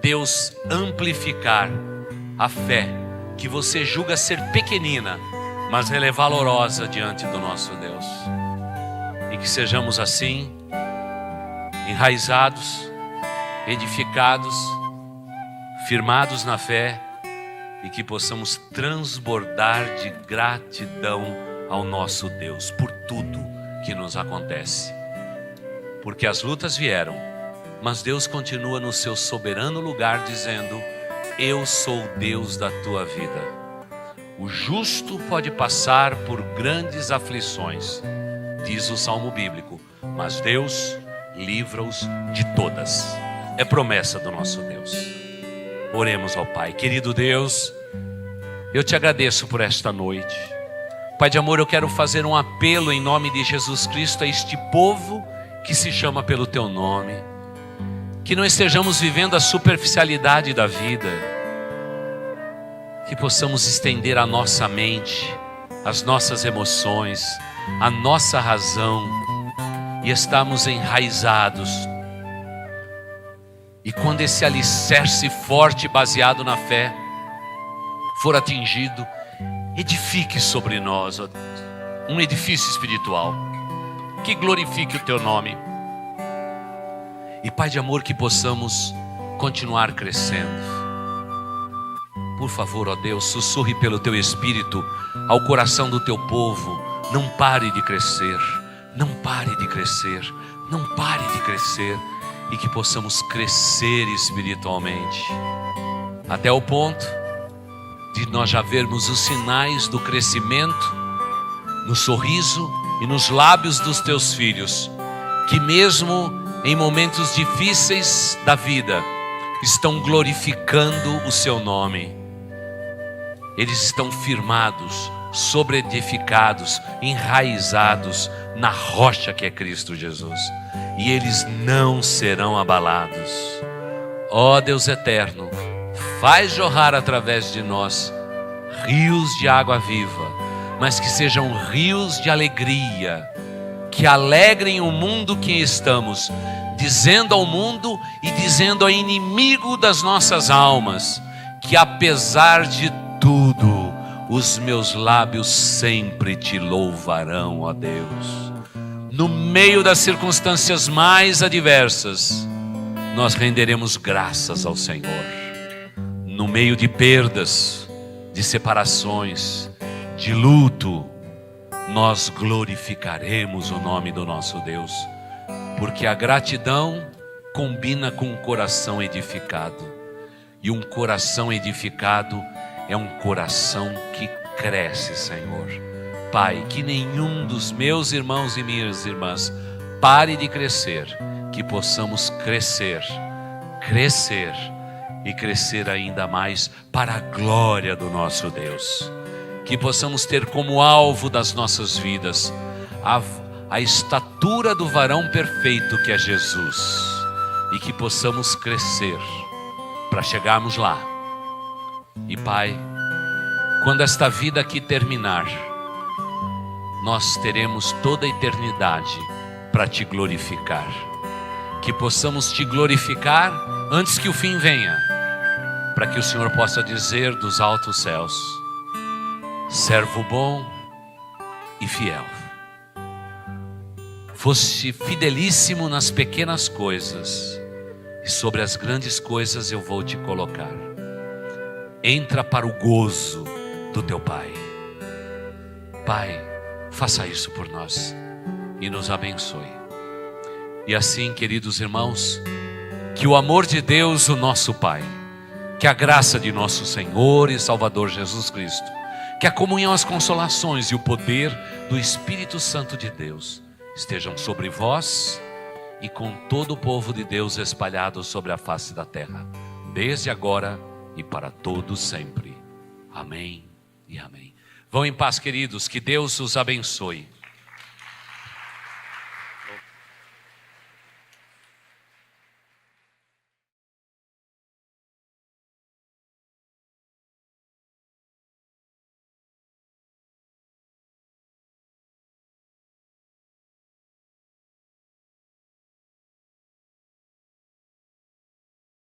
Deus amplificar a fé que você julga ser pequenina, mas ela é valorosa diante do nosso Deus. E que sejamos assim, enraizados, edificados, firmados na fé, e que possamos transbordar de gratidão ao nosso Deus por tudo que nos acontece. Porque as lutas vieram, mas Deus continua no seu soberano lugar dizendo: eu sou o Deus da tua vida. O justo pode passar por grandes aflições, diz o salmo bíblico, mas Deus livra-os de todas. É promessa do nosso Deus. Oremos ao Pai. Querido Deus, eu te agradeço por esta noite. Pai de amor, eu quero fazer um apelo em nome de Jesus Cristo a este povo que se chama pelo teu nome. Que não estejamos vivendo a superficialidade da vida. Que possamos estender a nossa mente, as nossas emoções, a nossa razão, e estarmos enraizados. E quando esse alicerce forte baseado na fé for atingido, edifique sobre nós, ó Deus, um edifício espiritual que glorifique o teu nome. E Pai de amor, que possamos continuar crescendo. Por favor, ó Deus, sussurre pelo teu Espírito ao coração do teu povo: não pare de crescer, não pare de crescer, não pare de crescer. E que possamos crescer espiritualmente, até o ponto de nós já vermos os sinais do crescimento no sorriso e nos lábios dos teus filhos, que mesmo em momentos difíceis da vida estão glorificando o seu nome. Eles estão firmados, sobreedificados, enraizados na rocha que é Cristo Jesus, e eles não serão abalados. Ó Deus eterno, faz jorrar através de nós rios de água viva, mas que sejam rios de alegria, que alegrem o mundo que estamos, dizendo ao mundo e dizendo ao inimigo das nossas almas, que apesar de tudo, os meus lábios sempre te louvarão, ó Deus. No meio das circunstâncias mais adversas, nós renderemos graças ao Senhor. No meio de perdas, de separações, de luto, nós glorificaremos o nome do nosso Deus, porque a gratidão combina com um coração edificado, e um coração edificado é um coração que cresce, Senhor. Pai, que nenhum dos meus irmãos e minhas irmãs pare de crescer, que possamos crescer, crescer e crescer ainda mais para a glória do nosso Deus. Que possamos ter como alvo das nossas vidas a estatura do varão perfeito que é Jesus, e que possamos crescer para chegarmos lá. E Pai, quando esta vida aqui terminar, nós teremos toda a eternidade para te glorificar. Que possamos te glorificar antes que o fim venha, para que o Senhor possa dizer dos altos céus: servo bom e fiel. Foste fidelíssimo nas pequenas coisas, e sobre as grandes coisas eu vou te colocar. Entra para o gozo do teu Pai. Pai, faça isso por nós e nos abençoe. E assim, queridos irmãos, que o amor de Deus, o nosso Pai, que a graça de nosso Senhor e Salvador Jesus Cristo, que a comunhão, as consolações e o poder do Espírito Santo de Deus estejam sobre vós e com todo o povo de Deus espalhado sobre a face da terra, desde agora e para todos sempre. Amém e amém. Vão em paz, queridos, que Deus os abençoe.